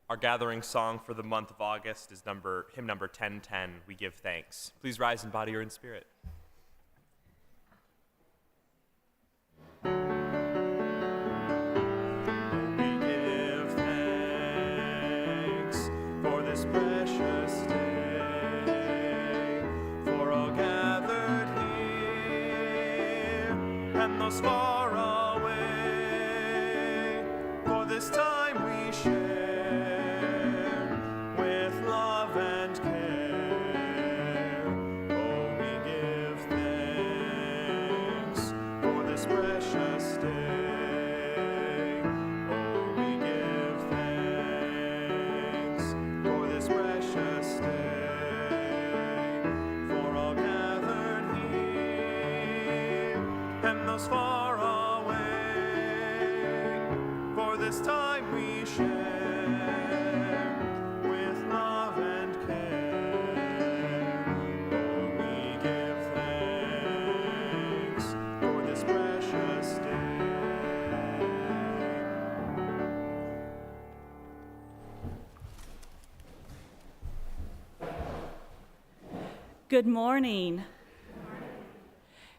Our gathering song for the month of August is hymn number 1010, We Give Thanks. Please rise in body or in spirit. Far away, for this time we share with love and care. Oh, we give thanks for this precious day. Oh, we give thanks for this precious day, for all gathered here and those far this time we share with love and care. Oh, we give thanks for this precious day. Good morning.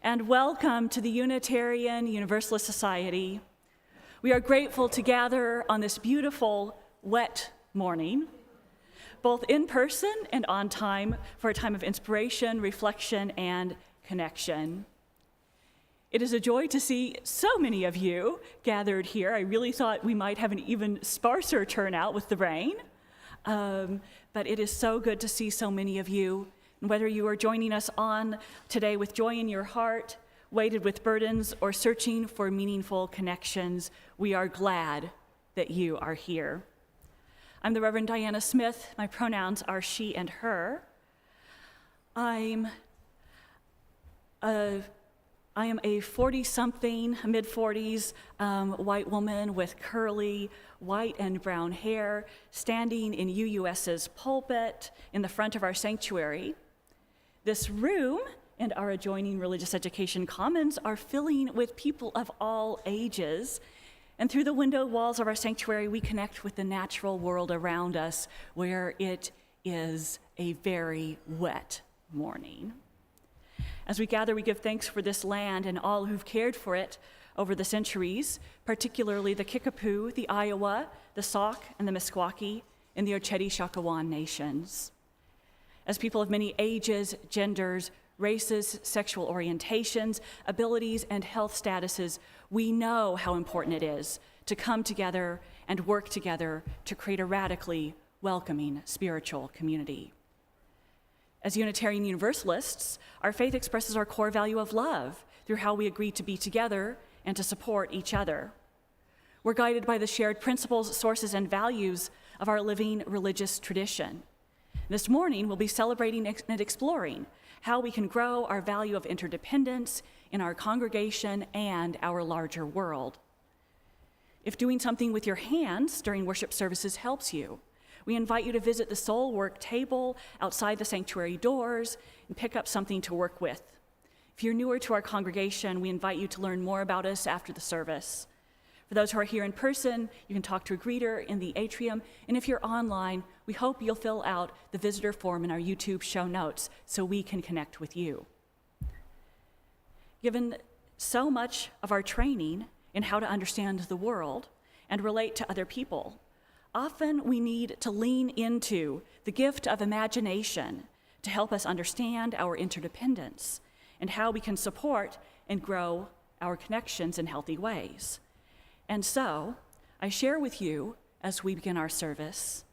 And welcome to the Unitarian Universalist Society. We are grateful to gather on this beautiful, wet morning, both in person and on time, for a time of inspiration, reflection, and connection. It is a joy to see so many of you gathered here. I really thought we might have an even sparser turnout with the rain, but it is so good to see so many of you. And whether you are joining us on today with joy in your heart, weighted with burdens, or searching for meaningful connections, we are glad that you are here. I'm the Reverend Diana Smith. My pronouns are she and her. I am a 40-something, mid-40s white woman with curly white and brown hair, standing in UUS's pulpit in the front of our sanctuary. This room and our adjoining religious education commons are filling with people of all ages. And through the window walls of our sanctuary, we connect with the natural world around us, where it is a very wet morning. As we gather, we give thanks for this land and all who've cared for it over the centuries, particularly the Kickapoo, the Iowa, the Sauk, and the Meskwaki, and the Oceti-Sakowin nations. As people of many ages, genders, races, sexual orientations, abilities, and health statuses, we know how important it is to come together and work together to create a radically welcoming spiritual community. As Unitarian Universalists, our faith expresses our core value of love through how we agree to be together and to support each other. We're guided by the shared principles, sources, and values of our living religious tradition. This morning, we'll be celebrating and exploring how we can grow our value of interdependence in our congregation and our larger world. If doing something with your hands during worship services helps you, we invite you to visit the soul work table outside the sanctuary doors and pick up something to work with. If you're newer to our congregation, we invite you to learn more about us after the service. For those who are here in person, you can talk to a greeter in the atrium, and if you're online, we hope you'll fill out the visitor form in our YouTube show notes so we can connect with you. Given so much of our training in how to understand the world and relate to other people, often we need to lean into the gift of imagination to help us understand our interdependence and how we can support and grow our connections in healthy ways. And so, I share with you, as we begin our service,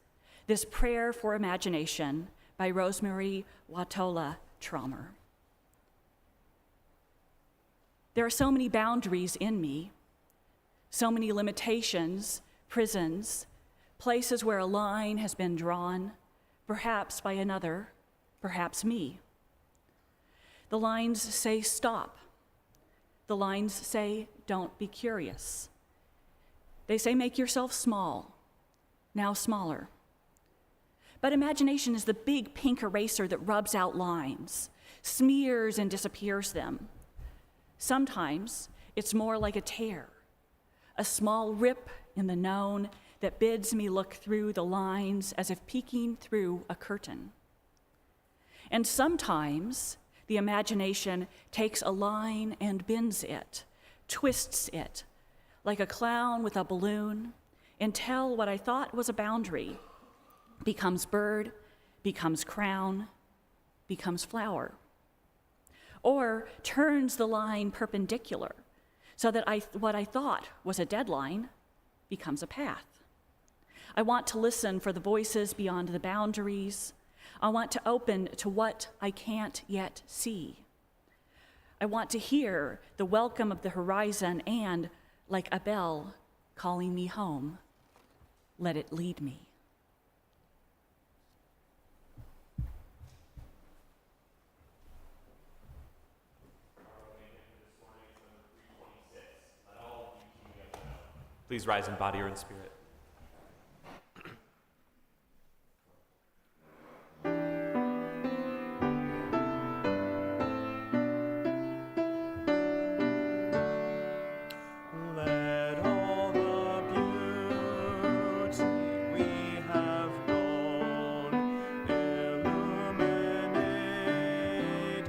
this prayer for imagination by Rosemary Watola Traumer. There are so many boundaries in me, so many limitations, prisons, places where a line has been drawn, perhaps by another, perhaps me. The lines say stop. The lines say don't be curious. They say make yourself small, now smaller. But imagination is the big pink eraser that rubs out lines, smears and disappears them. Sometimes it's more like a tear, a small rip in the known that bids me look through the lines as if peeking through a curtain. And sometimes the imagination takes a line and bends it, twists it, like a clown with a balloon, until what I thought was a boundary becomes bird, becomes crown, becomes flower. Or turns the line perpendicular, so that what I thought was a deadline becomes a path. I want to listen for the voices beyond the boundaries. I want to open to what I can't yet see. I want to hear the welcome of the horizon and, like a bell calling me home, let it lead me. Please rise in body or in spirit. Let all the beauty we have known illuminate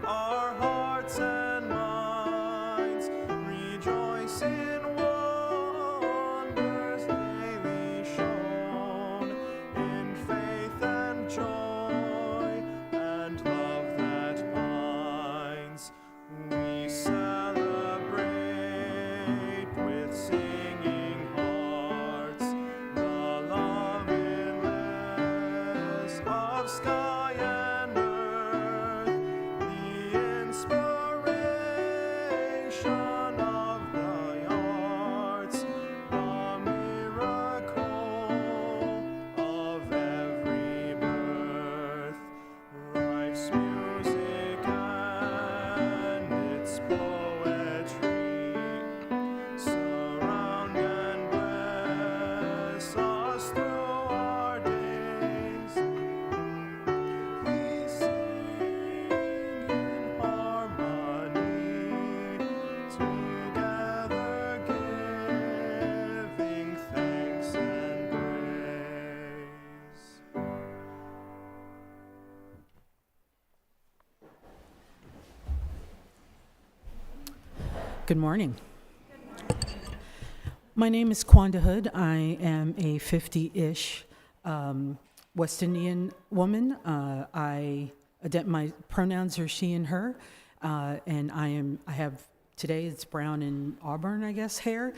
our hearts and minds. Rejoice in wonders daily shown, in faith and joy and love that binds. We celebrate with singing hearts the love endless of sky and earth, the inspiration of the arts, the miracle of every birth. Life's music and its poetry surround and bless us through our days. We sing in harmony, together giving thanks and praise. Good morning. My name is Kwanda Hood. I am a 50-ish West Indian woman. My pronouns are she and her, and I have today it's brown and auburn, I guess, hair,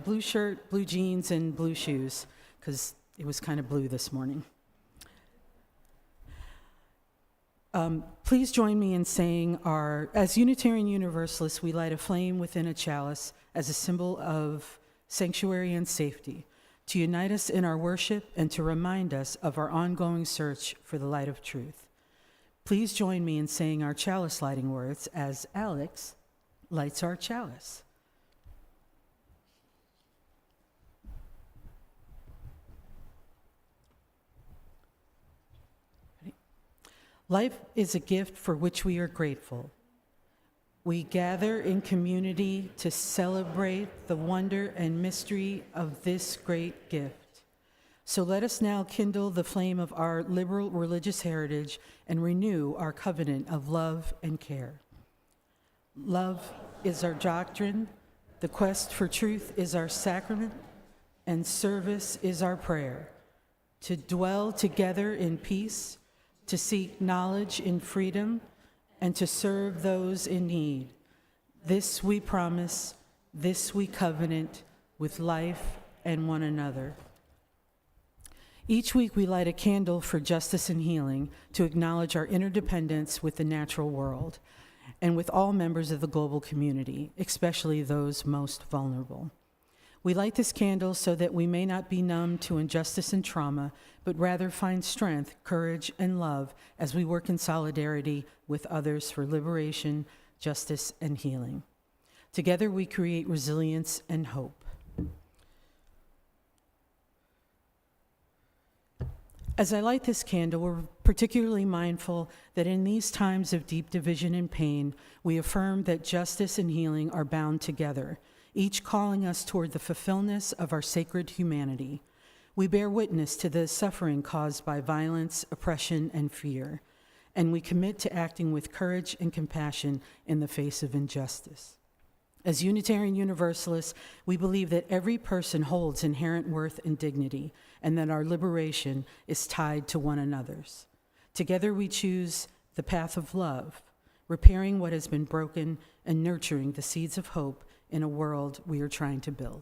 blue shirt, blue jeans, and blue shoes, because it was kind of blue this morning. Please join me in saying as Unitarian Universalists, we light a flame within a chalice as a symbol of sanctuary and safety, to unite us in our worship and to remind us of our ongoing search for the light of truth. Please join me in saying our chalice lighting words as Alex lights our chalice. Life is a gift for which we are grateful. We gather in community to celebrate the wonder and mystery of this great gift. So let us now kindle the flame of our liberal religious heritage and renew our covenant of love and care. Love is our doctrine, the quest for truth is our sacrament, and service is our prayer. To dwell together in peace, to seek knowledge in freedom, and to serve those in need. This we promise, this we covenant with life and one another. Each week we light a candle for justice and healing to acknowledge our interdependence with the natural world and with all members of the global community, especially those most vulnerable. We light this candle so that we may not be numb to injustice and trauma, but rather find strength, courage, and love as we work in solidarity with others for liberation, justice, and healing. Together we create resilience and hope. As I light this candle, we're particularly mindful that in these times of deep division and pain, we affirm that justice and healing are bound together, each calling us toward the fulfillment of our sacred humanity. We bear witness to the suffering caused by violence, oppression, and fear, and we commit to acting with courage and compassion in the face of injustice. As Unitarian Universalists, we believe that every person holds inherent worth and dignity, and that our liberation is tied to one another's. Together we choose the path of love, repairing what has been broken and nurturing the seeds of hope in a world we are trying to build.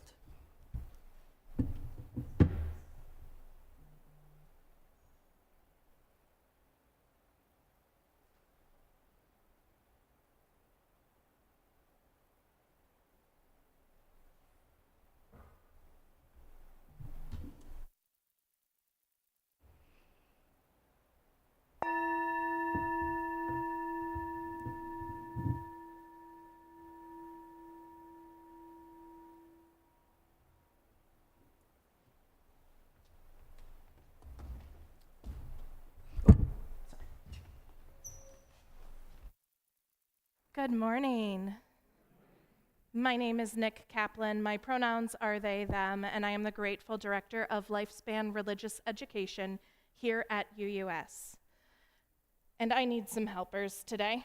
Good morning. My name is Nick Kaplan. My pronouns are they, them, and I am the grateful director of Lifespan Religious Education here at UUS. And I need some helpers today.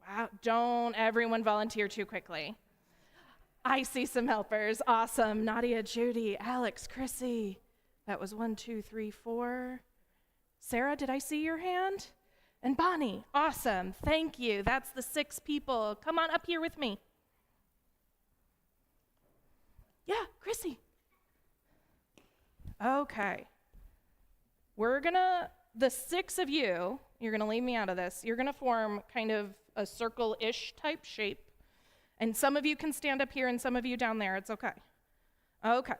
Wow, don't everyone volunteer too quickly. I see some helpers. Awesome. Nadia, Judy, Alex, Chrissy. That was 1, 2, 3, 4. Sarah, did I see your hand? And Bonnie, awesome, thank you. That's the 6 people. Come on up here with me. Yeah, Chrissy. Okay. The 6 of you, you're gonna leave me out of this, you're gonna form kind of a circle-ish type shape. And some of you can stand up here and some of you down there, it's okay. Okay.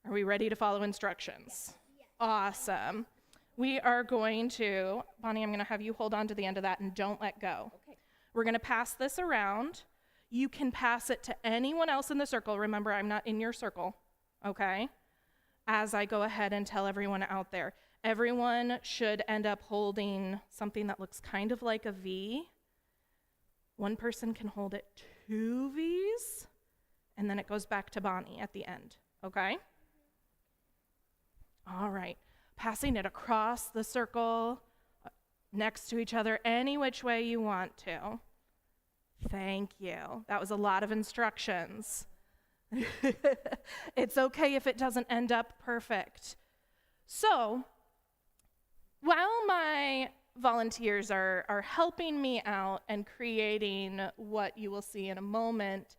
Are we ready to follow instructions? Yes. Awesome. We are going to, Bonnie, I'm going to have you hold on to the end of that and don't let go. Okay. We're going to pass this around. You can pass it to anyone else in the circle. Remember, I'm not in your circle, okay? As I go ahead and tell everyone out there. Everyone should end up holding something that looks kind of like a V. One person can hold it 2 Vs, and then it goes back to Bonnie at the end, okay? All right. Passing it across the circle, next to each other, any which way you want to. Thank you. That was a lot of instructions. It's okay if it doesn't end up perfect. So, while my volunteers are helping me out and creating what you will see in a moment,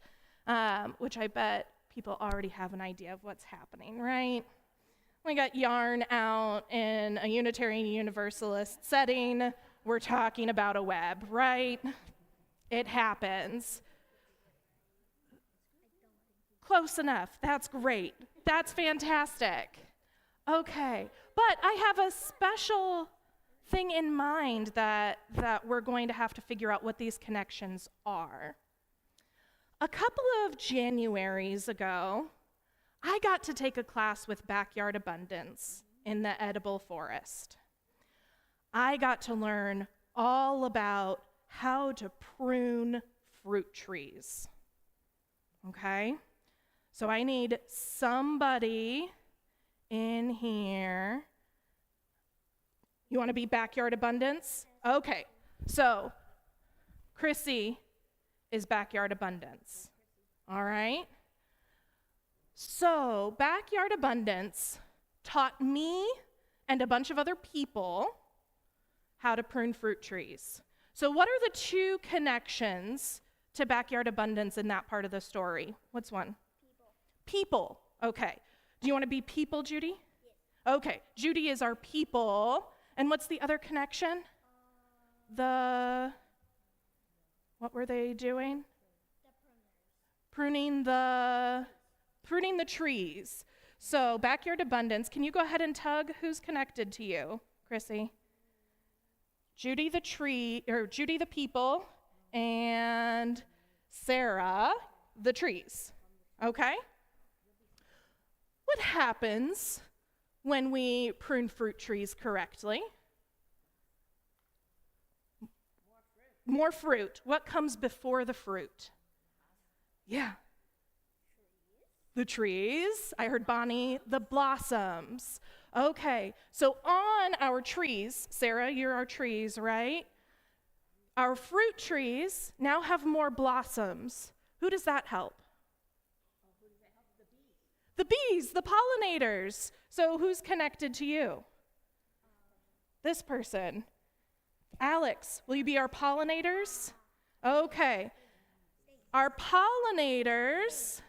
which I bet people already have an idea of what's happening, right? We got yarn out in a Unitarian Universalist setting. We're talking about a web, right? It happens. Close enough. That's great. That's fantastic. Okay. But I have a special thing in mind that we're going to have to figure out what these connections are. A couple of Januaries ago, I got to take a class with Backyard Abundance in the edible forest. I got to learn all about how to prune fruit trees. Okay? So I need somebody in here. You want to be Backyard Abundance? Okay. So Chrissy is Backyard Abundance. All right? So, Backyard Abundance taught me and a bunch of other people how to prune fruit trees. So, what are the 2 connections to Backyard Abundance in that part of the story? What's one? People. Okay. Do you want to be people, Judy? Yes. Okay. Judy is our people. And what's the other connection? What were they doing? Pruning the trees. So Backyard Abundance, can you go ahead and tug who's connected to you, Chrissy? Judy the people, and Sarah the trees. Okay? What happens when we prune fruit trees correctly? More fruit. What comes before the fruit? Yeah. The trees. I heard Bonnie, the blossoms. Okay, so on our trees, Sarah, you're our trees, right? Our fruit trees now have more blossoms. Who does that help? The bees, the pollinators. So who's connected to you? This person. Alex, will you be our pollinators? Okay. Our pollinators.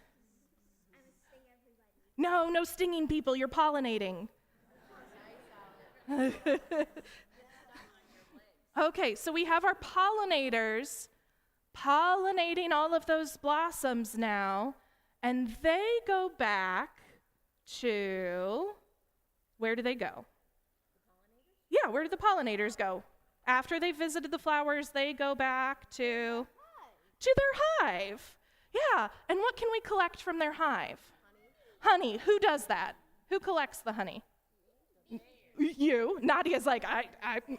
No stinging people, you're pollinating. Okay, so we have our pollinators pollinating all of those blossoms now, and they go back to, where do they go? Yeah, where do the pollinators go? After they visited the flowers, they go back to their hive. Yeah, and what can we collect from their hive? Honey. Who does that? Who collects the honey? You. Nadia's like,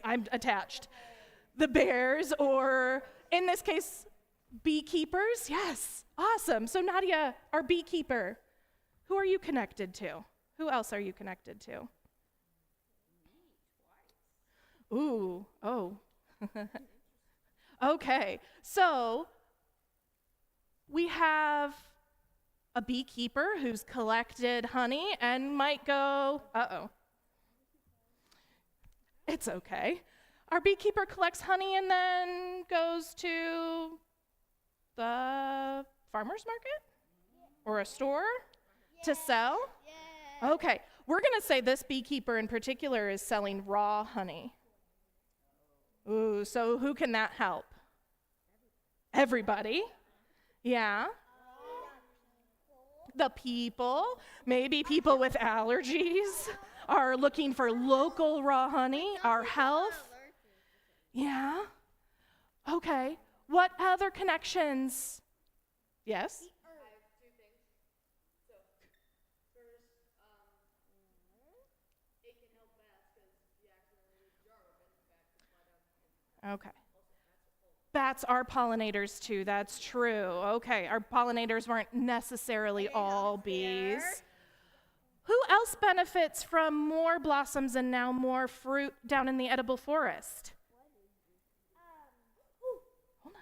I'm attached. The bears, or in this case, beekeepers? Yes, awesome. So Nadia, our beekeeper, who are you connected to? Who else are you connected to? Ooh, oh. Okay, so we have a beekeeper who's collected honey and might go, uh-oh. It's okay. Our beekeeper collects honey and then goes to the farmer's market or a store to sell? Okay, we're going to say this beekeeper in particular is selling raw honey. Ooh, so who can that help? Everybody. Yeah. The people, maybe people with allergies are looking for local raw honey, our health. Yeah. Okay. What other connections? Yes? I have two things. So, first, it can help bats because the accidentally jar and bats can fly down. Okay. Bats are pollinators too, that's true. Okay, our pollinators weren't necessarily all bees. Who else benefits from more blossoms and now more fruit down in the edible forest? Hold on.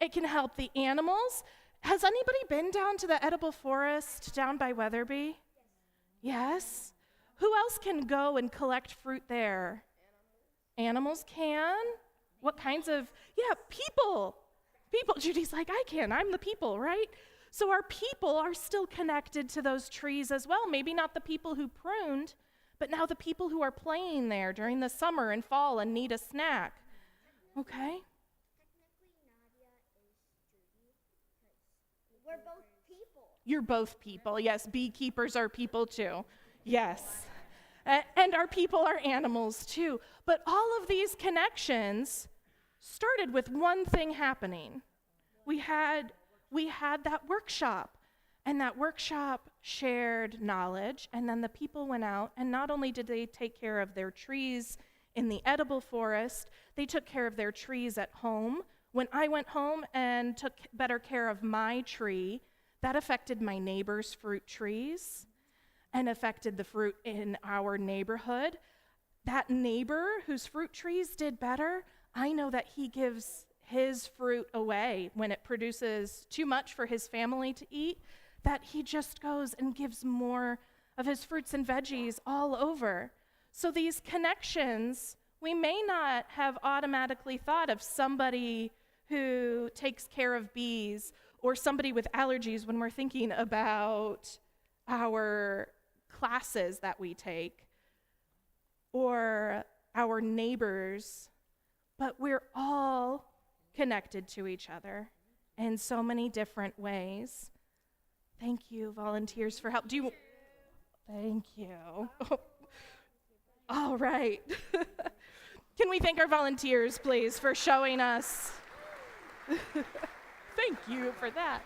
It can help the animals. Has anybody been down to the edible forest down by Weatherby? Yes? Who else can go and collect fruit there? Animals can? What kinds of, people. People, Judy's like, I can, I'm the people, right? So our people are still connected to those trees as well. Maybe not the people who pruned, but now the people who are playing there during the summer and fall and need a snack. Okay? Technically, Nadia is Judy, because we're both people. You're both people. Yes, beekeepers are people too. Yes. And our people are animals too. But all of these connections started with one thing happening. We had that workshop, and that workshop shared knowledge, and then the people went out, and not only did they take care of their trees in the edible forest, they took care of their trees at home. When I went home and took better care of my tree, that affected my neighbor's fruit trees and affected the fruit in our neighborhood. That neighbor whose fruit trees did better, I know that he gives his fruit away when it produces too much for his family to eat, that he just goes and gives more of his fruits and veggies all over. So these connections, we may not have automatically thought of somebody who takes care of bees or somebody with allergies when we're thinking about our classes that we take or our neighbors, but we're all connected to each other in so many different ways. Thank you, volunteers, for help. Thank you. All right. Can we thank our volunteers, please, for showing us? Thank you for that.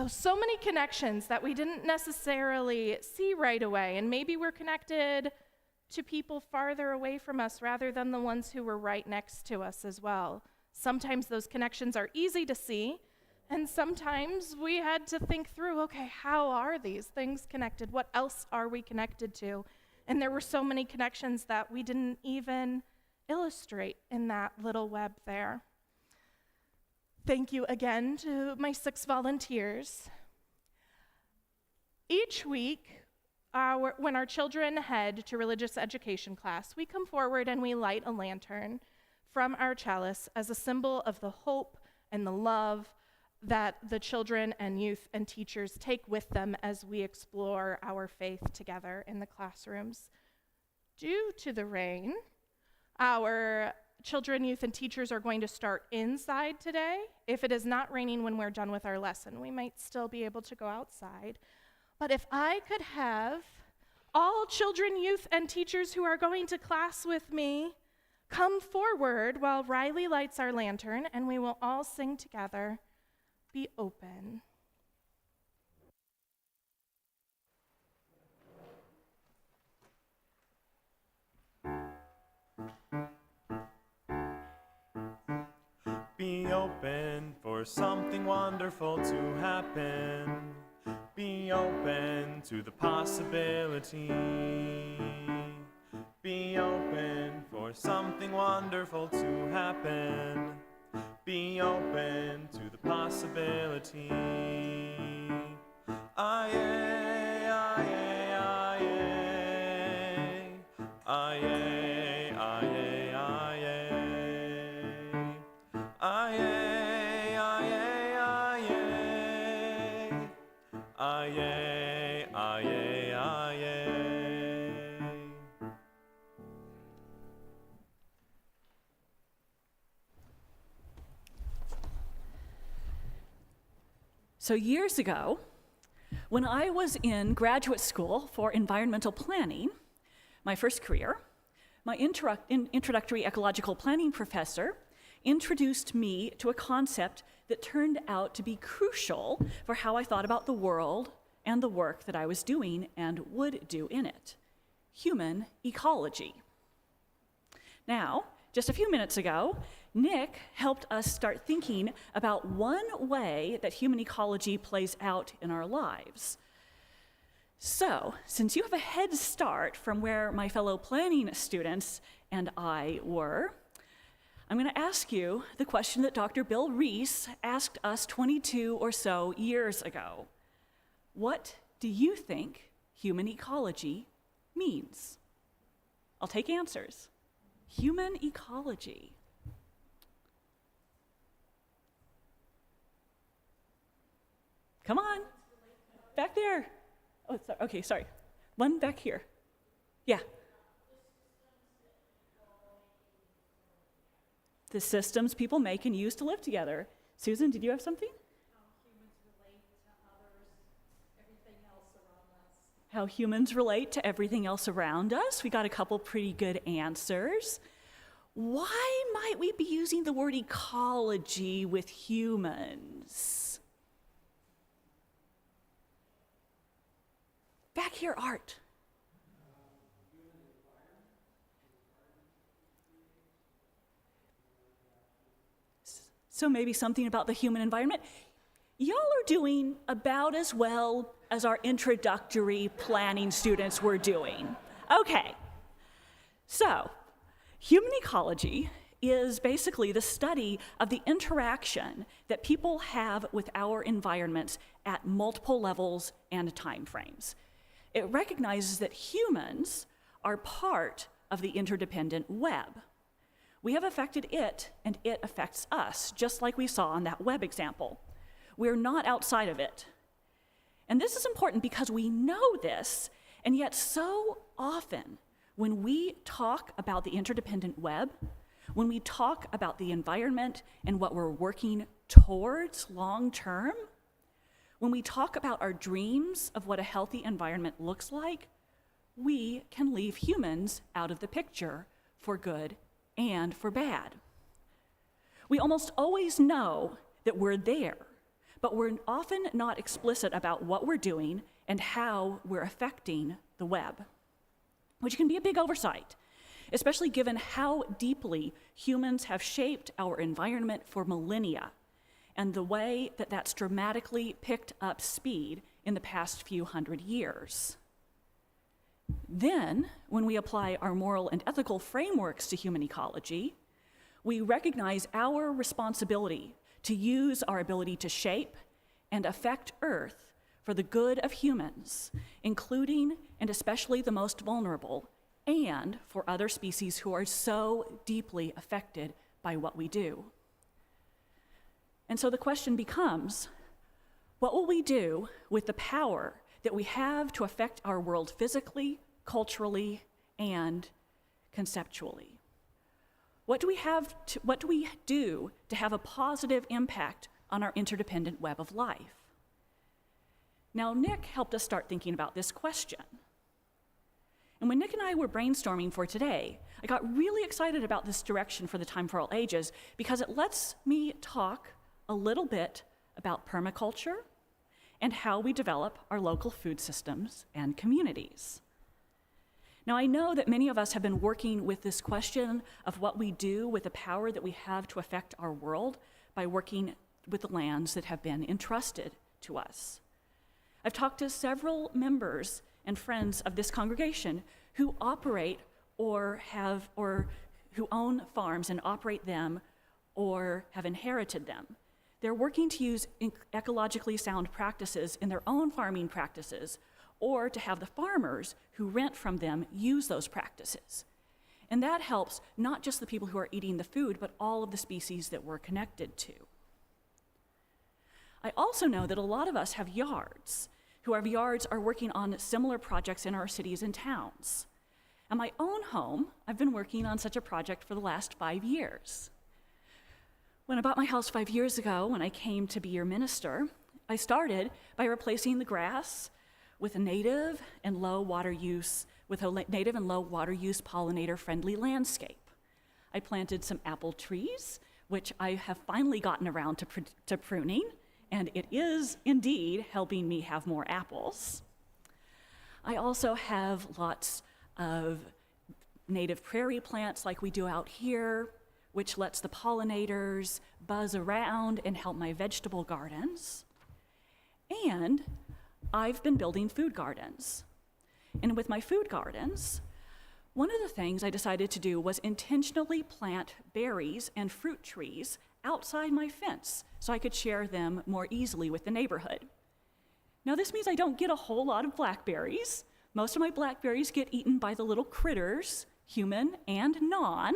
So many connections that we didn't necessarily see right away, and maybe we're connected to people farther away from us rather than the ones who were right next to us as well. Sometimes those connections are easy to see, and sometimes we had to think through, okay, how are these things connected? What else are we connected to? And there were so many connections that we didn't even illustrate in that little web there. Thank you again to my 6 volunteers. Each week, when our children head to religious education class, we come forward and we light a lantern from our chalice as a symbol of the hope and the love that the children and youth and teachers take with them as we explore our faith together in the classrooms. Due to the rain, our children, youth, and teachers are going to start inside today. If it is not raining when we're done with our lesson, we might still be able to go outside. But if I could have all children, youth, and teachers who are going to class with me come forward while Riley lights our lantern, and we will all sing together, "Be Open." Be open for something wonderful to happen. Be open to the possibility. Be open for something wonderful to happen. Be open to the possibility. Aye, aye, aye, aye, aye, aye, aye, aye. Aye, aye, aye. So years ago, when I was in graduate school for environmental planning, my first career, my introductory ecological planning professor introduced me to a concept that turned out to be crucial for how I thought about the world and the work that I was doing and would do in it: human ecology. Now, just a few minutes ago, Nick helped us start thinking about one way that human ecology plays out in our lives. So, since you have a head start from where my fellow planning students and I were, I'm going to ask you the question that Dr. Bill Reese asked us 22 or so years ago. What do you think human ecology means? I'll take answers. Human ecology. Come on, back there. Oh, sorry. Okay, sorry. One back here. Yeah. The systems people make and use to live together. Susan, did you have something? How humans relate to everything else around us. We got a couple pretty good answers. Why might we be using the word ecology with humans? Back here, Art. So maybe something about the human environment. Y'all are doing about as well as our introductory planning students were doing. Okay, so human ecology is basically the study of the interaction that people have with our environments at multiple levels and time frames. It recognizes that humans are part of the interdependent web. We have affected it, and it affects us, just like we saw in that web example. We're not outside of it. And this is important because we know this, and yet so often when we talk about the interdependent web, when we talk about the environment and what we're working towards long term, when we talk about our dreams of what a healthy environment looks like, we can leave humans out of the picture for good and for bad. We almost always know that we're there, but we're often not explicit about what we're doing and how we're affecting the web. which can be a big oversight, especially given how deeply humans have shaped our environment for millennia and the way that that's dramatically picked up speed in the past few hundred years. Then, when we apply our moral and ethical frameworks to human ecology, we recognize our responsibility to use our ability to shape and affect Earth for the good of humans, including and especially the most vulnerable, and for other species who are so deeply affected by what we do. And so the question becomes, what will we do with the power that we have to affect our world physically, culturally, and conceptually? What do we do to have a positive impact on our interdependent web of life? Now, Nick helped us start thinking about this question. And when Nick and I were brainstorming for today, I got really excited about this direction for the Time for All Ages because it lets me talk a little bit about permaculture and how we develop our local food systems and communities. Now, I know that many of us have been working with this question of what we do with the power that we have to affect our world by working with the lands that have been entrusted to us. I've talked to several members and friends of this congregation who operate or who own farms and operate them or have inherited them. They're working to use ecologically sound practices in their own farming practices, or to have the farmers who rent from them use those practices. And that helps not just the people who are eating the food, but all of the species that we're connected to. I also know that a lot of us have yards, who have yards are working on similar projects in our cities and towns. At my own home, I've been working on such a project for the last 5 years. When I bought my house 5 years ago, when I came to be your minister, I started by replacing the grass with a native and low water use pollinator-friendly landscape. I planted some apple trees, which I have finally gotten around to pruning, and it is indeed helping me have more apples. I also have lots of native prairie plants like we do out here, which lets the pollinators buzz around and help my vegetable gardens. And I've been building food gardens. And with my food gardens, one of the things I decided to do was intentionally plant berries and fruit trees outside my fence so I could share them more easily with the neighborhood. Now, this means I don't get a whole lot of blackberries. Most of my blackberries get eaten by the little critters, human and non,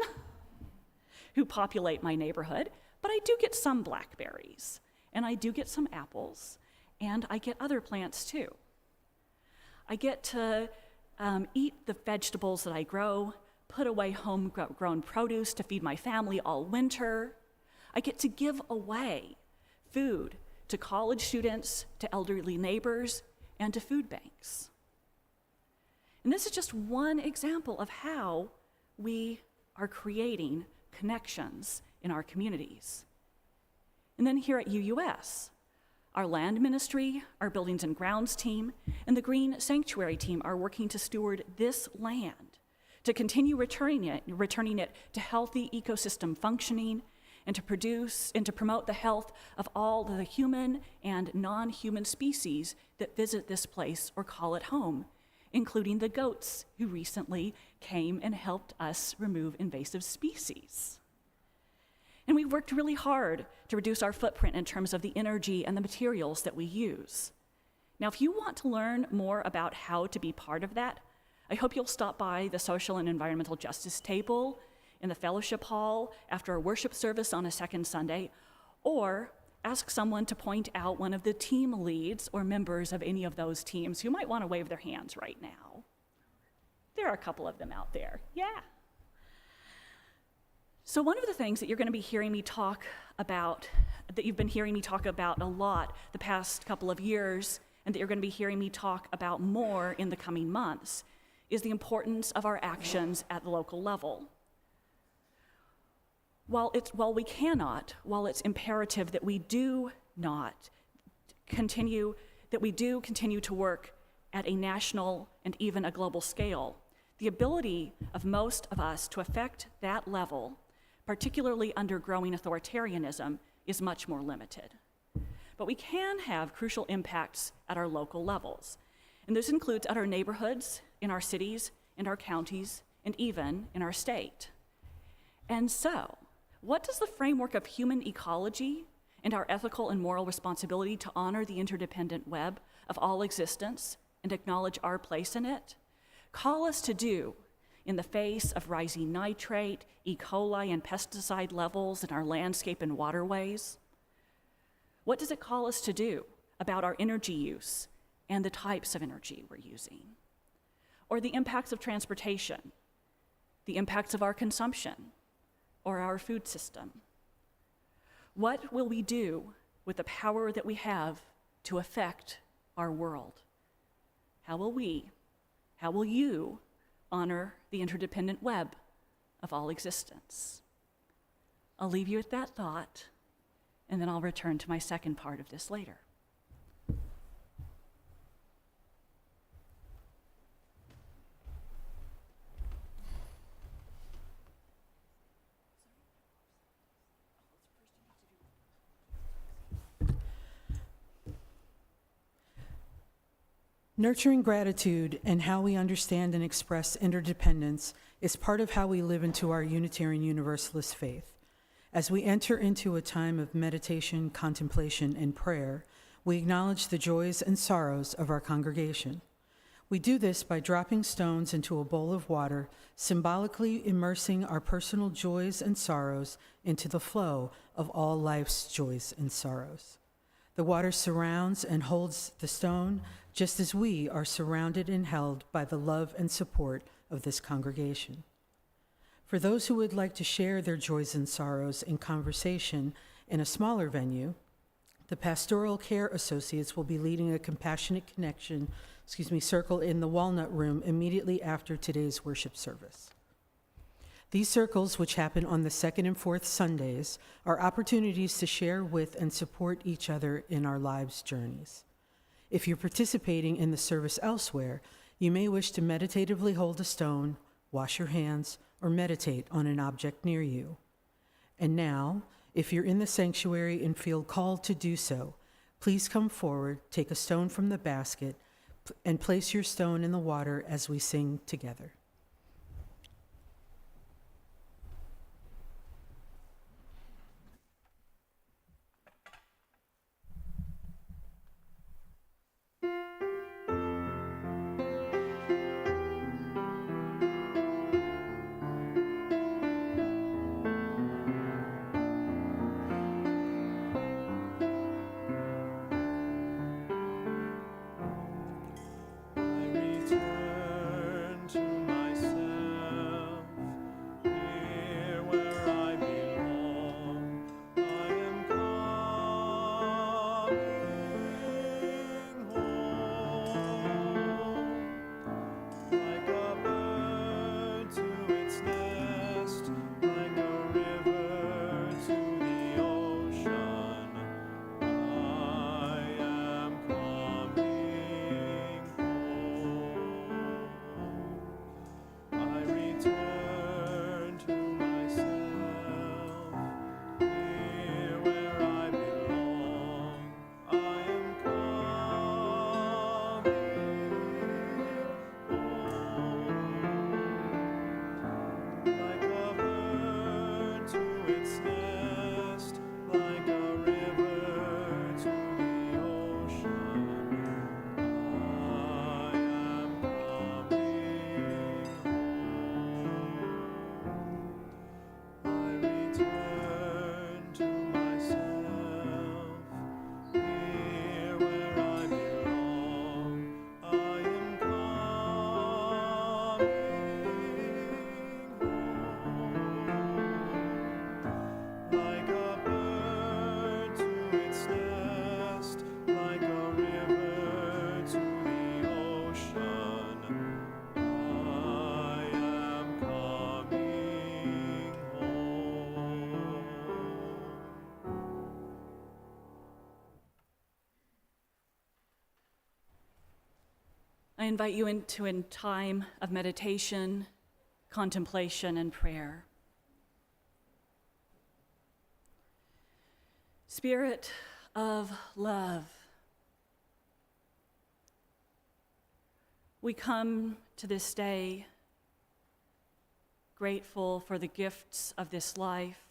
who populate my neighborhood, but I do get some blackberries, and I do get some apples, and I get other plants too. I get to eat the vegetables that I grow, put away homegrown produce to feed my family all winter. I get to give away food to college students, to elderly neighbors, and to food banks. And this is just one example of how we are creating connections in our communities. And then here at UUS, our land ministry, our buildings and grounds team, and the green sanctuary team are working to steward this land, to continue returning it to healthy ecosystem functioning, and to produce and to promote the health of all the human and non-human species that visit this place or call it home, including the goats who recently came and helped us remove invasive species. And we've worked really hard to reduce our footprint in terms of the energy and the materials that we use. Now, if you want to learn more about how to be part of that, I hope you'll stop by the Social and Environmental Justice table in the fellowship hall after a worship service on a second Sunday, or ask someone to point out one of the team leads or members of any of those teams who might want to wave their hands right now. There are a couple of them out there, yeah. So one of the things that you're going to be hearing me talk about, that you've been hearing me talk about a lot the past couple of years, and that you're going to be hearing me talk about more in the coming months, is the importance of our actions at the local level. While it's imperative that we do continue to work at a national and even a global scale, The ability of most of us to affect that level, particularly under growing authoritarianism, is much more limited. But we can have crucial impacts at our local levels, and this includes at our neighborhoods, in our cities, in our counties, and even in our state. And so, what does the framework of human ecology and our ethical and moral responsibility to honor the interdependent web of all existence and acknowledge our place in it call us to do in the face of rising nitrate, E. coli, and pesticide levels in our landscape and waterways? What does it call us to do about our energy use and the types of energy we're using? Or the impacts of transportation, the impacts of our consumption, or our food system? What will we do with the power that we have to affect our world? How will you honor the interdependent web of all existence? I'll leave you with that thought, and then I'll return to my second part of this later. Nurturing gratitude and how we understand and express interdependence is part of how we live into our Unitarian Universalist faith. As we enter into a time of meditation, contemplation, and prayer, we acknowledge the joys and sorrows of our congregation. We do this by dropping stones into a bowl of water, symbolically immersing our personal joys and sorrows into the flow of all life's joys and sorrows. The water surrounds and holds the stone, just as we are surrounded and held by the love and support of this congregation. For those who would like to share their joys and sorrows in conversation in a smaller venue, the Pastoral Care Associates will be leading a Compassionate Connection, circle in the Walnut Room immediately after today's worship service. These circles, which happen on the second and fourth Sundays, are opportunities to share with and support each other in our lives' journeys. If you're participating in the service elsewhere, you may wish to meditatively hold a stone, wash your hands, or meditate on an object near you. And now, if you're in the sanctuary and feel called to do so, please come forward, take a stone from the basket, and place your stone in the water as we sing together. I return to my I invite you into a time of meditation, contemplation, and prayer. Spirit of love, we come to this day grateful for the gifts of this life,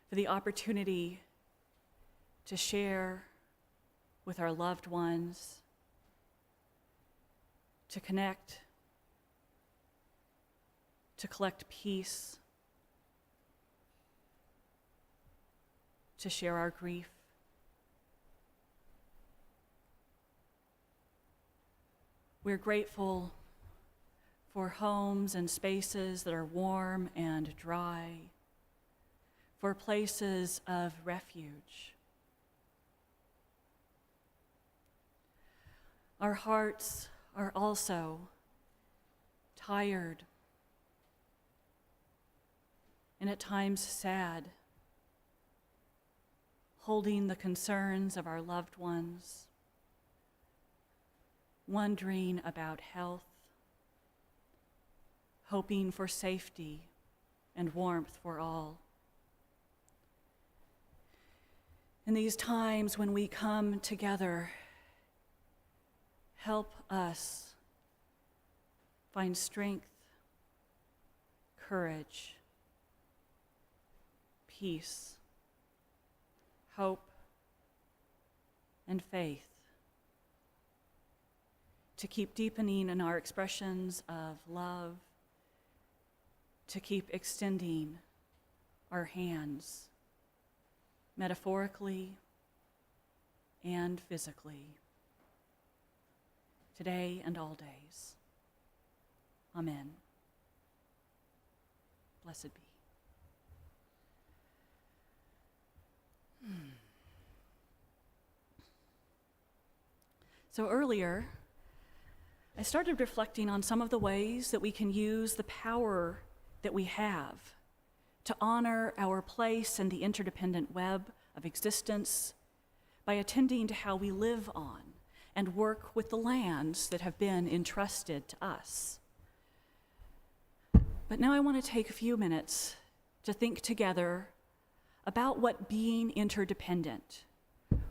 for the opportunity to share with our loved ones, to connect, to collect peace, to share our grief. We're grateful for homes and spaces that are warm and dry, for places of refuge. Our hearts are also tired and at times sad, holding the concerns of our loved ones, wondering about health, hoping for safety and warmth for all. In these times when we come together, help us find strength, courage, peace, hope, and faith to keep deepening in our expressions of love, to keep extending our hands metaphorically and physically, today and all days. Amen. Blessed be. So earlier, I started reflecting on some of the ways that we can use the power that we have to honor our place in the interdependent web of existence by attending to how we live on and work with the lands that have been entrusted to us. But now I want to take a few minutes to think together about what being interdependent,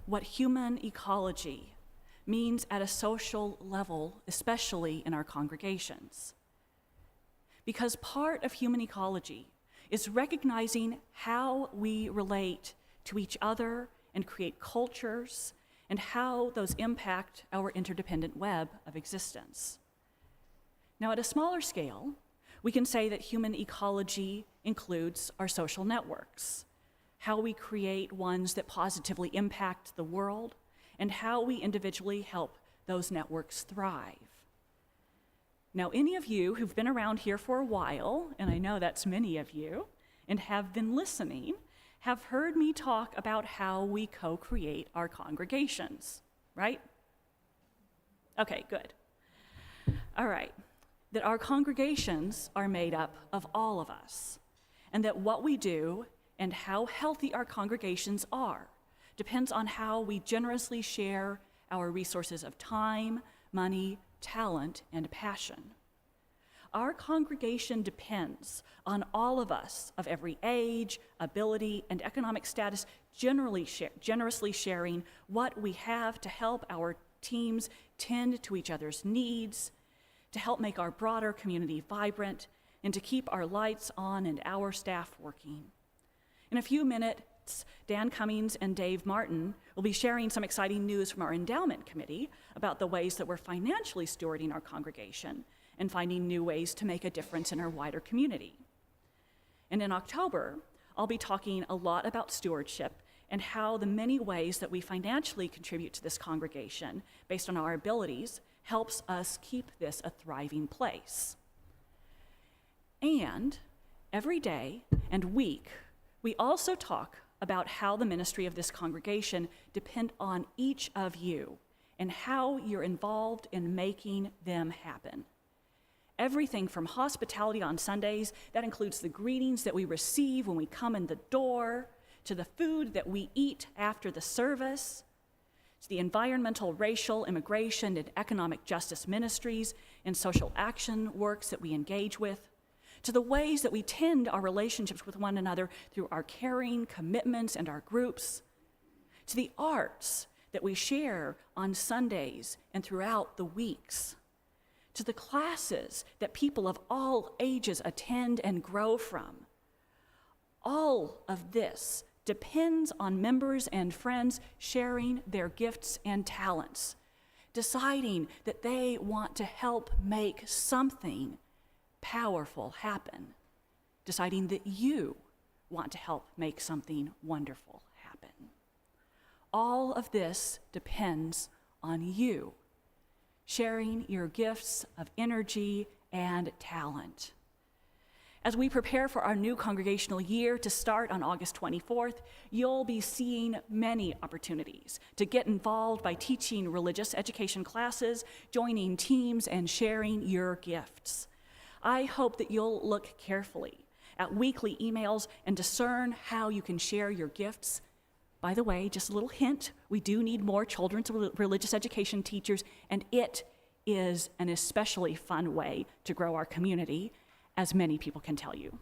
what human ecology means at a social level, especially in our congregations. Because part of human ecology is recognizing how we relate to each other and create cultures and how those impact our interdependent web of existence. Now, at a smaller scale, we can say that human ecology includes our social networks, how we create ones that positively impact the world, and how we individually help those networks thrive. Now, any of you who've been around here for a while, and I know that's many of you, and have been listening, have heard me talk about how we co-create our congregations, right? Okay, good. All right, that our congregations are made up of all of us, and that what we do and how healthy our congregations are depends on how we generously share our resources of time, money, talent, and passion. Our congregation depends on all of us of every age, ability, and economic status generously sharing what we have to help our teams tend to each other's needs, to help make our broader community vibrant, and to keep our lights on and our staff working. In a few minutes, Dan Cummings and Dave Martin will be sharing some exciting news from our endowment committee about the ways that we're financially stewarding our congregation and finding new ways to make a difference in our wider community. And in October, I'll be talking a lot about stewardship and how the many ways that we financially contribute to this congregation based on our abilities helps us keep this a thriving place. And every day and week, we also talk about how the ministry of this congregation depend on each of you and how you're involved in making them happen. Everything from hospitality on Sundays, that includes the greetings that we receive when we come in the door, to the food that we eat after the service, to the environmental, racial, immigration, and economic justice ministries and social action works that we engage with, to the ways that we tend our relationships with one another through our caring commitments and our groups, to the arts that we share on Sundays and throughout the weeks, to the classes that people of all ages attend and grow from. All of this depends on members and friends sharing their gifts and talents, deciding that they want to help make something powerful happen, deciding that you want to help make something wonderful happen. All of this depends on you sharing your gifts of energy and talent. As we prepare for our new congregational year to start on August 24th, you'll be seeing many opportunities to get involved by teaching religious education classes, joining teams, and sharing your gifts. I hope that you'll look carefully at weekly emails and discern how you can share your gifts. By the way, just a little hint, we do need more children's religious education teachers, and it is an especially fun way to grow our community, as many people can tell you.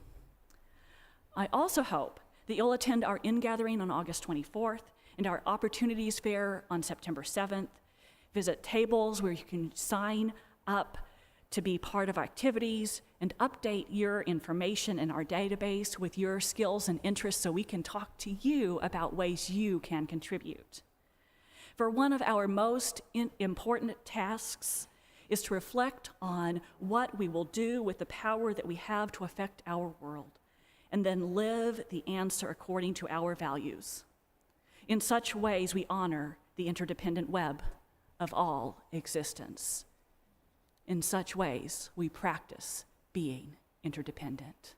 I also hope that you'll attend our in-gathering on August 24th and our Opportunities Fair on September 7th. Visit tables where you can sign up to be part of activities and update your information in our database with your skills and interests so we can talk to you about ways you can contribute. For one of our most important tasks is to reflect on what we will do with the power that we have to affect our world, and then live the answer according to our values. In such ways, we honor the interdependent web of all existence. In such ways, we practice being interdependent.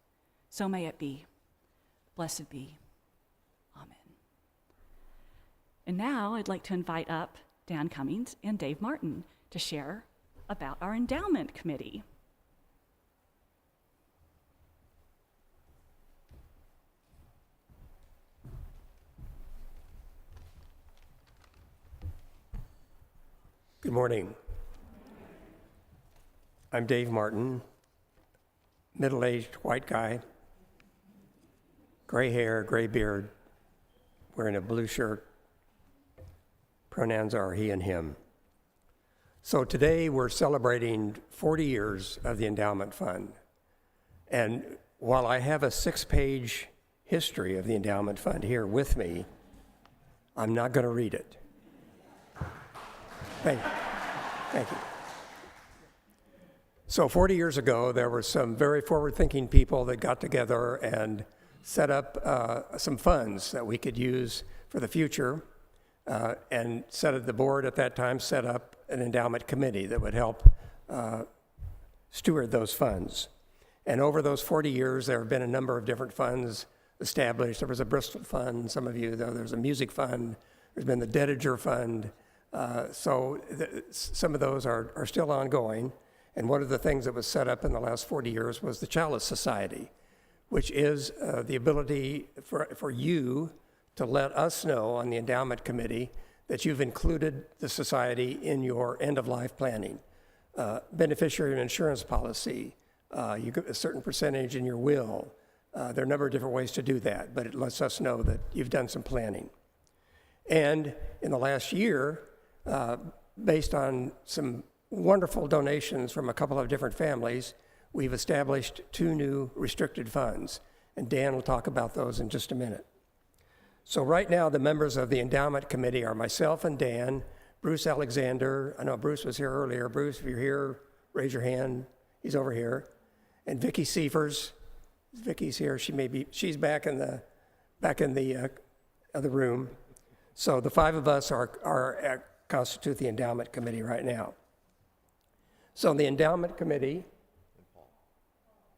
So may it be. Blessed be. Amen. And now I'd like to invite up Dan Cummings and Dave Martin to share about our endowment committee. Good morning. I'm Dave Martin, middle-aged white guy, gray hair, gray beard, wearing a blue shirt. Pronouns are he and him. So today we're celebrating 40 years of the Endowment Fund. And while I have a 6-page history of the Endowment Fund here with me, I'm not going to read it. Thank you. So 40 years ago, there were some very forward-thinking people that got together and set up some funds that we could use for the future, and the board at that time set up an endowment committee that would help steward those funds. And over those 40 years, there have been a number of different funds established. There was a Bristol Fund, some of you know, there's a music fund, there's been the Dediger Fund. Some of those are still ongoing. And one of the things that was set up in the last 40 years was the Chalice Society, which is the ability for you to let us know on the endowment committee that you've included the society in your end-of-life planning, beneficiary insurance policy, you get a certain percentage in your will. There are a number of different ways to do that, but it lets us know that you've done some planning. And in the last year, based on some wonderful donations from a couple of different families, we've established 2 new restricted funds, and Dan will talk about those in just a minute. So right now, the members of the endowment committee are myself and Dan, Bruce Alexander. I know Bruce was here earlier. Bruce, if you're here, raise your hand. He's over here. And Vicki Seifers. Vicki's here. She's back in the other room. So the 5 of us constitute the endowment committee right now. So the endowment committee,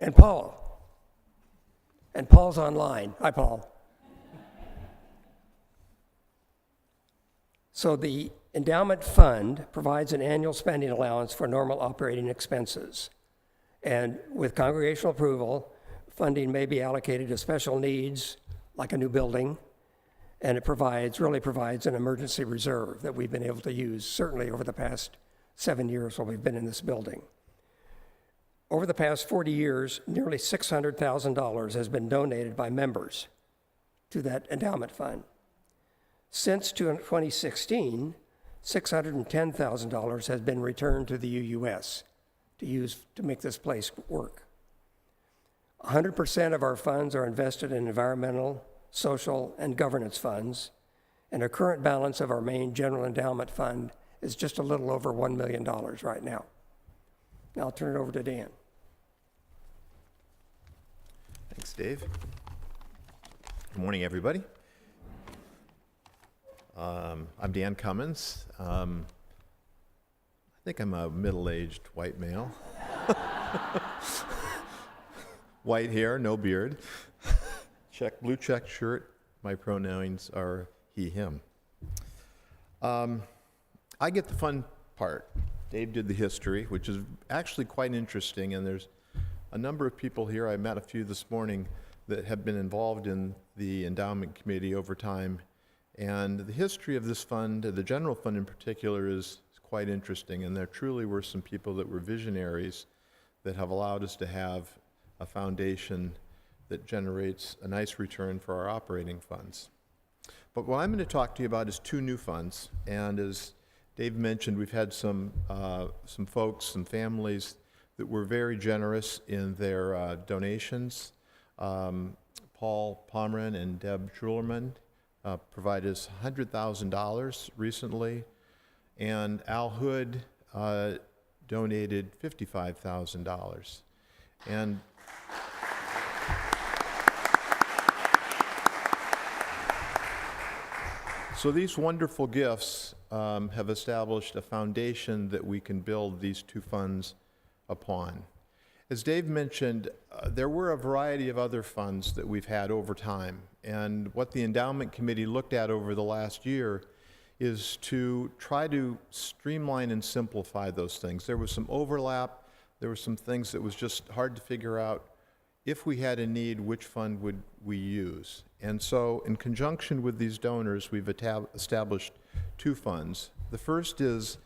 and Paul. And Paul's online. Hi, Paul. So the endowment fund provides an annual spending allowance for normal operating expenses. And with congregational approval, funding may be allocated to special needs, like a new building, and it really provides an emergency reserve that we've been able to use, certainly over the past 7 years while we've been in this building. Over the past 40 years, nearly $600,000 has been donated by members to that endowment fund. Since 2016, $610,000 has been returned to the UUS to make this place work. 100% of our funds are invested in environmental, social, and governance funds, and our current balance of our main general endowment fund is just a little over $1 million right now. Now I'll turn it over to Dan. Thanks, Dave. Good morning, everybody. I'm Dan Cummins. I think I'm a middle-aged white male. White hair, no beard. Blue check shirt. My pronouns are he, him. I get the fun part. Dave did the history, which is actually quite interesting, and there's a number of people here, I met a few this morning, that have been involved in the endowment committee over time. And the history of this fund, the general fund in particular, is quite interesting, and there truly were some people that were visionaries that have allowed us to have a foundation that generates a nice return for our operating funds. But what I'm going to talk to you about is two new funds, and as Dave mentioned, we've had some folks, some families that were very generous in their donations. Paul Pomeran and Deb Schulerman provided us $100,000 recently, and Al Hood donated $55,000. And so these wonderful gifts have established a foundation that we can build these two funds upon. As Dave mentioned, there were a variety of other funds that we've had over time, and what the endowment committee looked at over the last year is to try to streamline and simplify those things. There was some overlap, there were some things that was just hard to figure out. If we had a need, which fund would we use? And so in conjunction with these donors, we've established two funds. The first is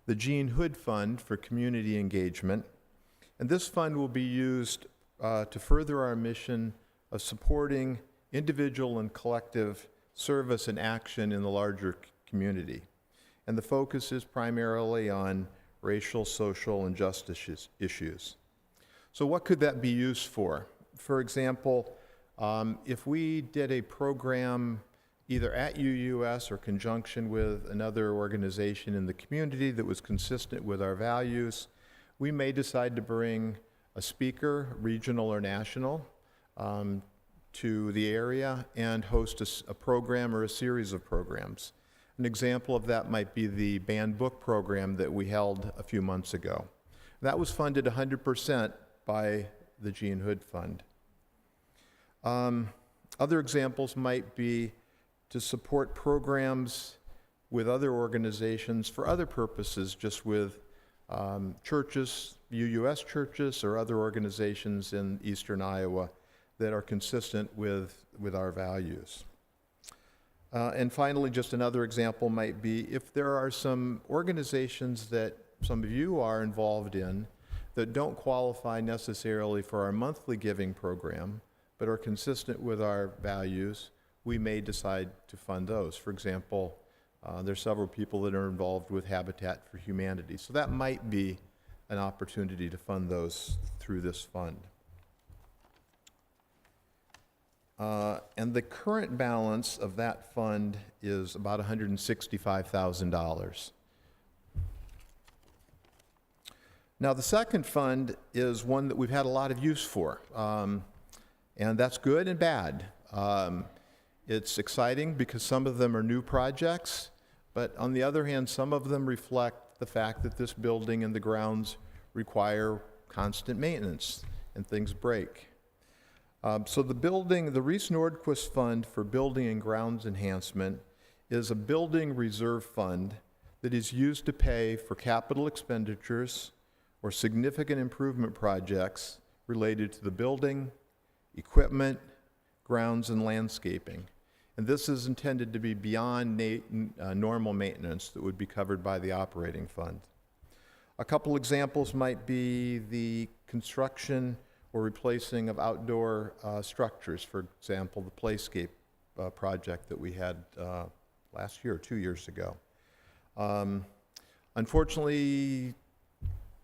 the Jean Hood Fund for Community Engagement. And this fund will be used to further our mission of supporting individual and collective service and action in the larger community. And the focus is primarily on racial, social, and justice issues. So what could that be used for? For example, if we did a program either at UUS or conjunction with another organization in the community that was consistent with our values, we may decide to bring a speaker, regional or national, to the area and host a program or a series of programs. An example of that might be the banned book program that we held a few months ago. That was funded 100% by the Jean Hood Fund. Other examples might be to support programs with other organizations for other purposes, just with churches, UUS churches, or other organizations in eastern Iowa that are consistent with our values. And finally, just another example might be if there are some organizations that some of you are involved in that don't qualify necessarily for our monthly giving program, but are consistent with our values, we may decide to fund those. For example, there's several people that are involved with Habitat for Humanity. So that might be an opportunity to fund those through this fund. And the current balance of that fund is about $165,000. Now, the second fund is one that we've had a lot of use for, and that's good and bad. It's exciting because some of them are new projects, but on the other hand, some of them reflect the fact that this building and the grounds require constant maintenance and things break. So the Reese Nordquist Fund for Building and Grounds Enhancement is a building reserve fund that is used to pay for capital expenditures or significant improvement projects related to the building, equipment, grounds, and landscaping. And this is intended to be beyond normal maintenance that would be covered by the operating fund. A couple examples might be the construction or replacing of outdoor structures. For example, the Playscape project that we had last year, 2 years ago. Unfortunately,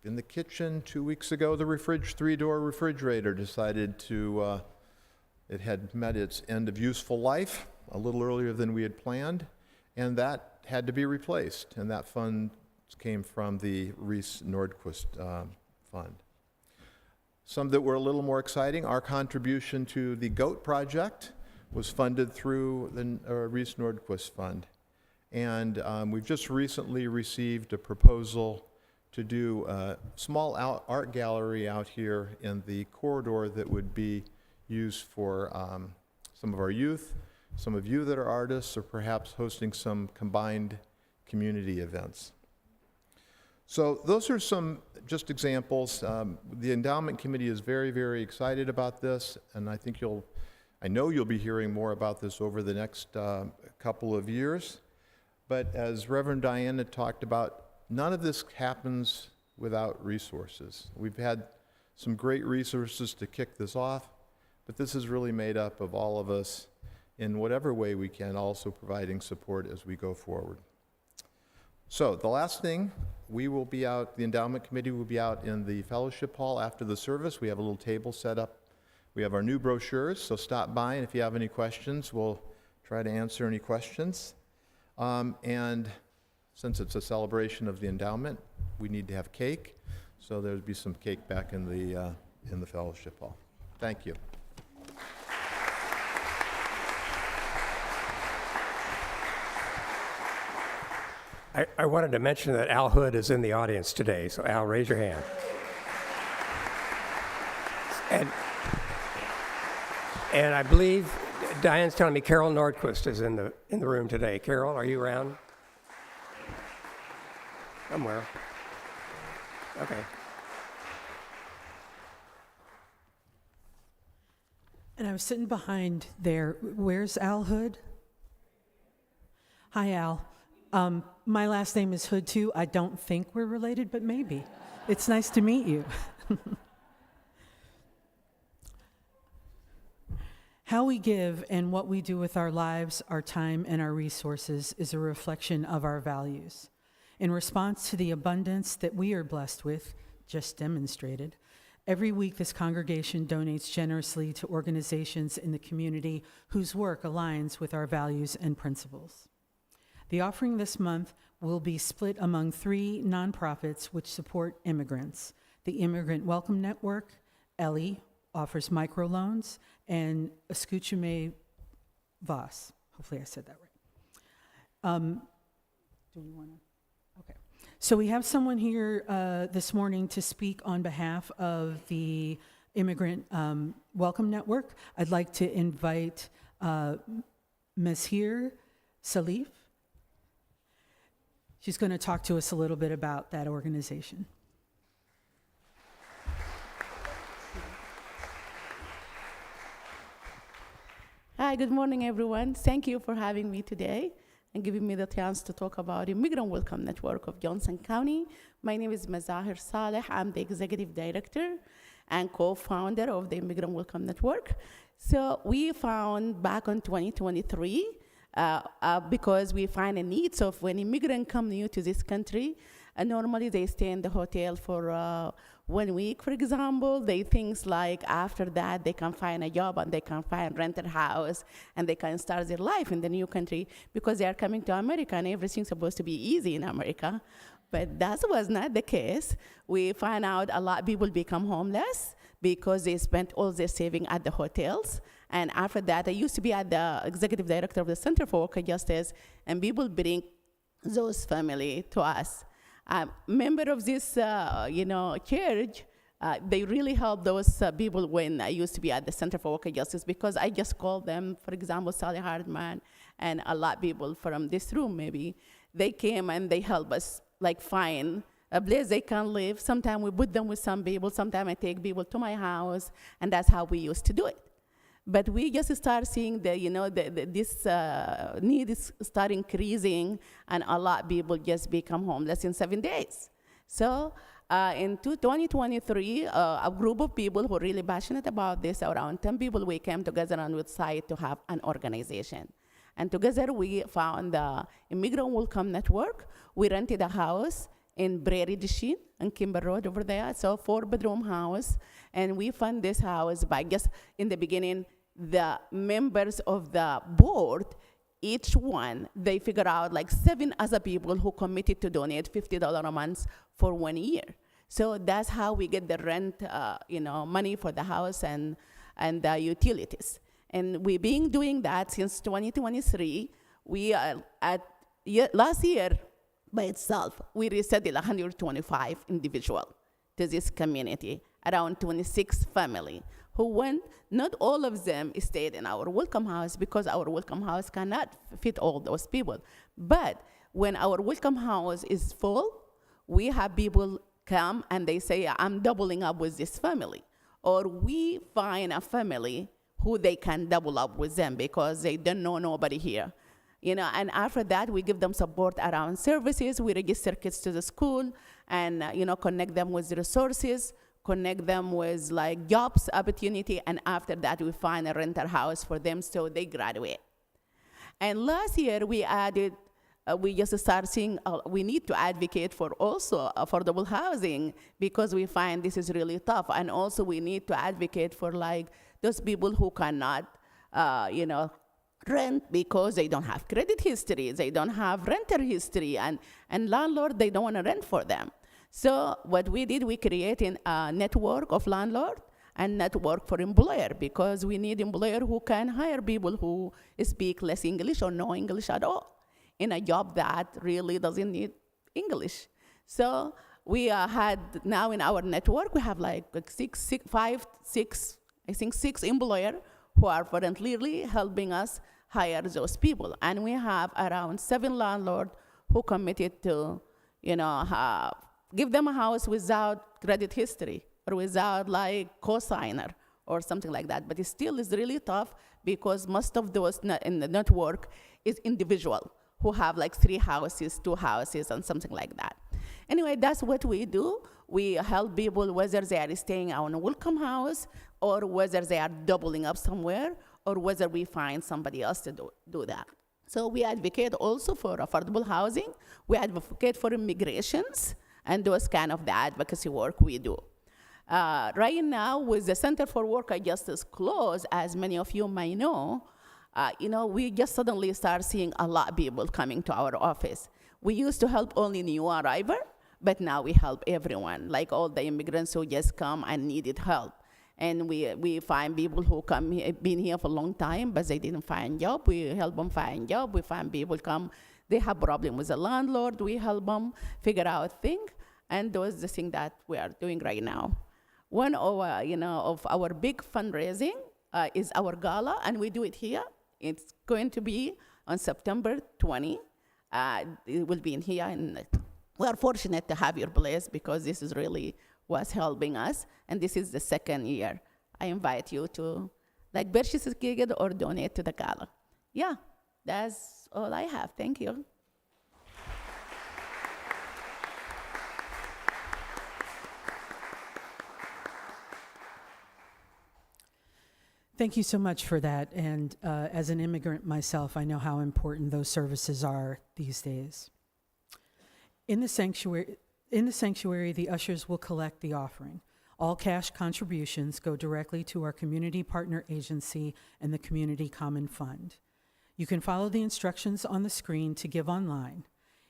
in the kitchen 2 weeks ago, the three-door refrigerator decided it had met its end of useful life a little earlier than we had planned, and that had to be replaced, and that fund came from the Reese Nordquist fund. Some that were a little more exciting, our contribution to the GOAT project was funded through the Reese Nordquist fund. And we've just recently received a proposal to do a small art gallery out here in the corridor that would be used for some of our youth, some of you that are artists, or perhaps hosting some combined community events. So those are some just examples. The endowment committee is very, very excited about this, and I know you'll be hearing more about this over the next couple of years. But as Reverend Diana talked about, none of this happens without resources. We've had some great resources to kick this off, but this is really made up of all of us in whatever way we can, also providing support as we go forward. So the last thing, the endowment committee will be out in the fellowship hall after the service. We have a little table set up. We have our new brochures, so stop by, and if you have any questions, we'll try to answer any questions. And since it's a celebration of the endowment, we need to have cake, so there'll be some cake back in the fellowship hall. Thank you. I wanted to mention that Al Hood is in the audience today, so Al, raise your hand. And I believe Diane's telling me Carol Nordquist is in the room today. Carol, are you around? Somewhere. Okay. And I was sitting behind there. Where's Al Hood? Hi, Al. My last name is Hood, too. I don't think we're related, but maybe. It's nice to meet you. How we give and what we do with our lives, our time, and our resources is a reflection of our values. In response to the abundance that we are blessed with, just demonstrated, every week this congregation donates generously to organizations in the community whose work aligns with our values and principles. The offering this month will be split among 3 nonprofits which support immigrants: the Immigrant Welcome Network, ELLI, offers microloans, and Escucha Mi Voz. Hopefully I said that right. Do we want to? Okay. So we have someone here this morning to speak on behalf of the Immigrant Welcome Network. I'd like to invite Mazhir Salif. She's going to talk to us a little bit about that organization. Hi, good morning, everyone. Thank you for having me today and giving me the chance to talk about Immigrant Welcome Network of Johnson County. My name is Mazhir Saleh. I'm the executive director and co-founder of the Immigrant Welcome Network. So we found back in 2023 because we find a need. So when immigrants come new to this country, normally they stay in the hotel for 1 week, for example. They things like after that they can find a job and they can find rented house and they can start their life in the new country because they are coming to America and everything's supposed to be easy in America. But that was not the case. We find out a lot of people become homeless because they spent all their saving at the hotels. And after that, I used to be at the executive director of the Center for Worker Justice, and people bring those family to us. Member of this, church, they really help those people when I used to be at the Center for Worker Justice because I just called them, for example, Sally Hardman and a lot of people from this room maybe. They came and they help us find a place they can live. Sometimes we put them with some people. Sometimes I take people to my house, and that's how we used to do it. But we just start seeing this need is start increasing, and a lot of people just become homeless in 7 days. So in 2023, a group of people who are really passionate about this, around 10 people, we came together on the site to have an organization. And together we found the Immigrant Welcome Network. We rented a house in Prairie du Chien and Kimber Road over there, so 4-bedroom house. And we fund this house by just, in the beginning, the members of the board, each one, they figure out like 7 other people who committed to donate $50 a month for 1 year. So that's how we get the rent, money for the house and the utilities. And we've been doing that since 2023. We last year by itself, we resettled 125 individuals to this community, around 26 family who went. Not all of them stayed in our welcome house because our welcome house cannot fit all those people. But when our welcome house is full, we have people come and they say, I'm doubling up with this family. Or we find a family who they can double up with them because they don't know nobody here. And after that, we give them support around services. We register kids to the school and, connect them with resources, connect them with like jobs opportunity, and after that, we find a rental house for them so they graduate. And last year, we added, we just started seeing we need to advocate for also affordable housing because we find this is really tough. And also we need to advocate for like those people who cannot, rent because they don't have credit history, they don't have renter history, and landlord, they don't want to rent for them. So what we did, we created a network of landlord and network for employer because we need employer who can hire people who speak less English or no English at all in a job that really doesn't need English. So we had now in our network, we have like six employers who are voluntarily helping us hire those people. And we have around 7 landlords who committed to, give them a house without credit history or without like cosigner or something like that. But it still is really tough because most of those in the network is individual who have like 3 houses, 2 houses, and something like that. Anyway, that's what we do. We help people whether they are staying on a welcome house or whether they are doubling up somewhere or whether we find somebody else to do that. So we advocate also for affordable housing. We advocate for immigrations and those kind of the advocacy work we do. Right now, with the Center for Worker Justice closed, as many of you may know, we just suddenly start seeing a lot of people coming to our office. We used to help only new arrivals, but now we help everyone, like all the immigrants who just come and needed help. And we find people who been here for a long time, but they didn't find job. We help them find job. We find people come, they have problem with the landlord. We help them figure out things. And those are the things that we are doing right now. One of our big fundraising is our gala, and we do it here. It's going to be on September 20. It will be in here, and we are fortunate to have your place because this is really what's helping us, and this is the 2nd year. I invite you to purchase a ticket or donate to the gala. Yeah, that's all I have. Thank you. Thank you so much for that. And as an immigrant myself, I know how important those services are these days. In the sanctuary, the ushers will collect the offering. All cash contributions go directly to our community partner agency and the Community Common Fund. You can follow the instructions on the screen to give online.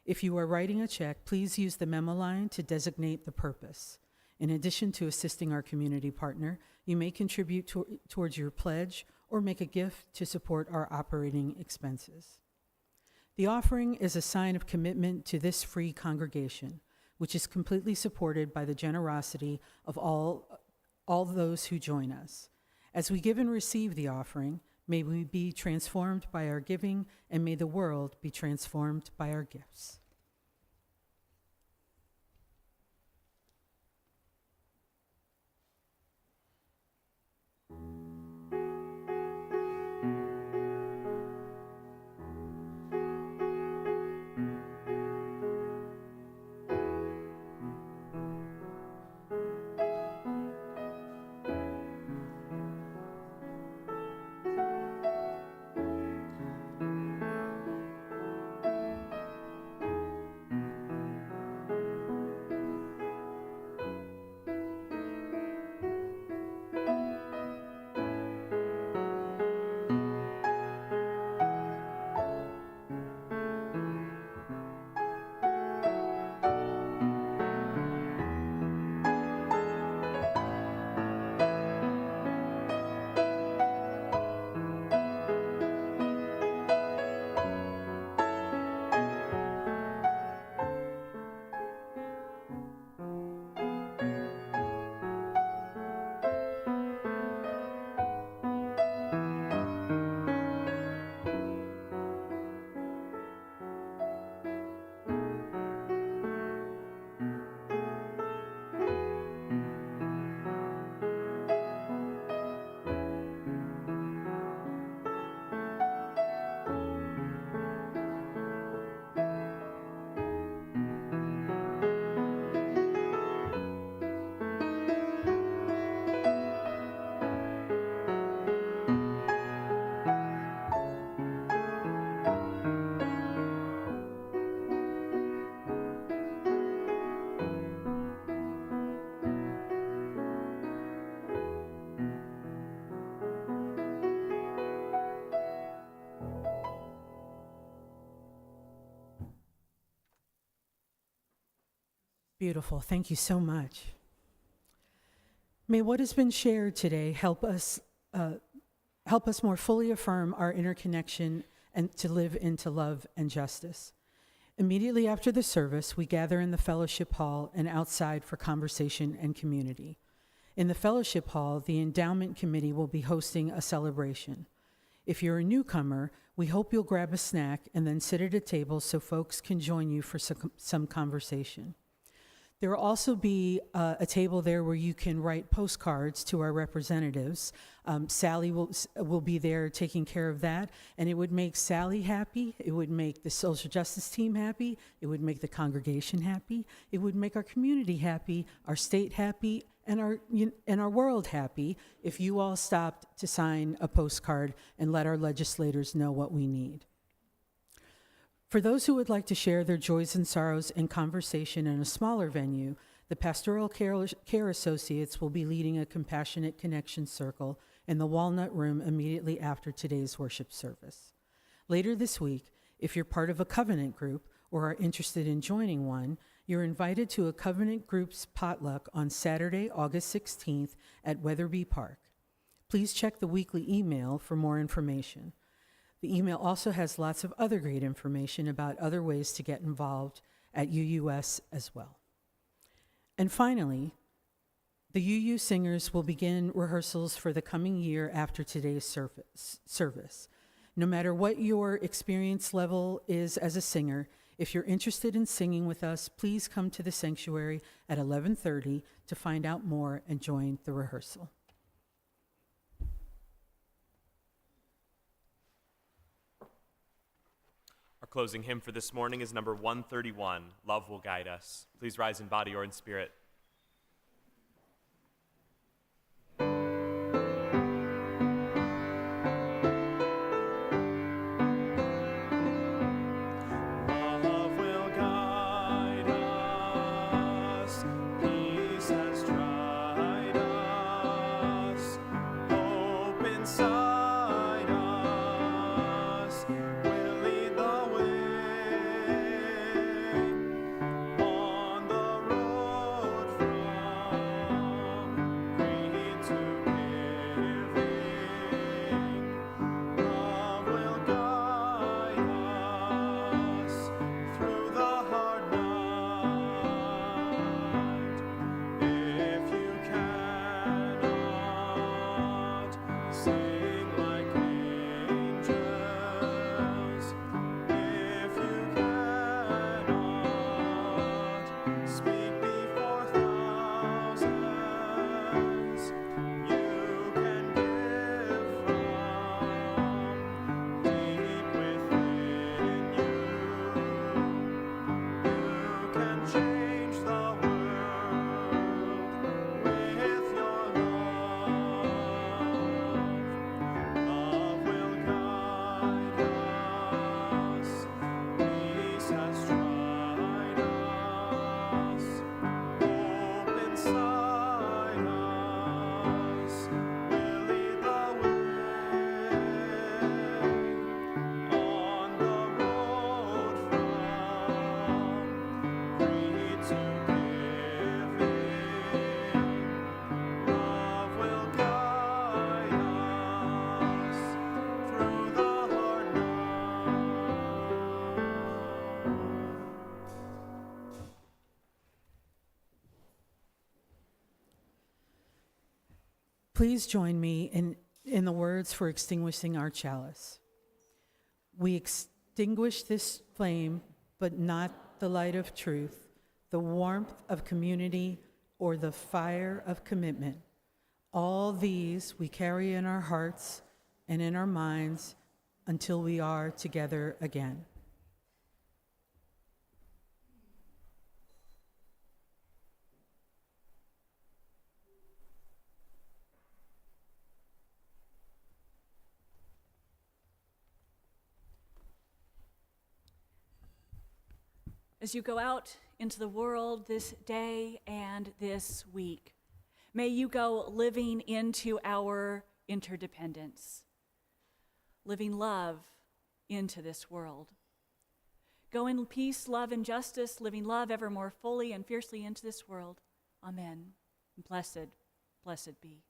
If you are writing a check, please use the memo line to designate the purpose. In addition to assisting our community partner, you may contribute towards your pledge or make a gift to support our operating expenses. The offering is a sign of commitment to this free congregation, which is completely supported by the generosity of all those who join us. As we give and receive the offering, may we be transformed by our giving, and may the world be transformed by our gifts. Beautiful. Thank you so much. May what has been shared today help us more fully affirm our interconnection and to live into love and justice. Immediately after the service, we gather in the fellowship hall and outside for conversation and community. In the fellowship hall, the endowment committee will be hosting a celebration. If you're a newcomer, we hope you'll grab a snack and then sit at a table so folks can join you for some conversation. There will also be a table there where you can write postcards to our representatives. Sally will be there taking care of that, and it would make Sally happy, it would make the social justice team happy, it would make the congregation happy, it would make our community happy, our state happy, and our world happy if you all stopped to sign a postcard and let our legislators know what we need. For those who would like to share their joys and sorrows in conversation in a smaller venue, the Pastoral Care Associates will be leading a Compassionate Connection Circle in the Walnut Room immediately after today's worship service. Later this week, if you're part of a covenant group or are interested in joining one, you're invited to a covenant group's potluck on Saturday, August 16th at Weatherby Park. Please check the weekly email for more information. The email also has lots of other great information about other ways to get involved at UUS as well. And finally, the UU singers will begin rehearsals for the coming year after today's service. No matter what your experience level is as a singer, if you're interested in singing with us, please come to the sanctuary at 11:30 to find out more and join the rehearsal. Our closing hymn for this morning is number 131, Love Will Guide Us. Please rise in body or in spirit. Love will guide us, peace has tried us, hope inside us will lead the way on the road from greed to giving. Love will guide us through the hard night. If you cannot sing like angels, if you cannot speak before thousands, you can give from deep within you. You can change the world with your love. Love will guide us. Peace has tried us. Hope inside us will lead the way on the road from greed to giving. Love will guide us through the hard night. Please join me in the words for extinguishing our chalice. We extinguish this flame, but not the light of truth, the warmth of community, or the fire of commitment. All these we carry in our hearts and in our minds until we are together again. As you go out into the world this day and this week, may you go living into our interdependence, living love into this world. Go in peace, love, and justice, living love ever more fully and fiercely into this world. Amen. Blessed, blessed be.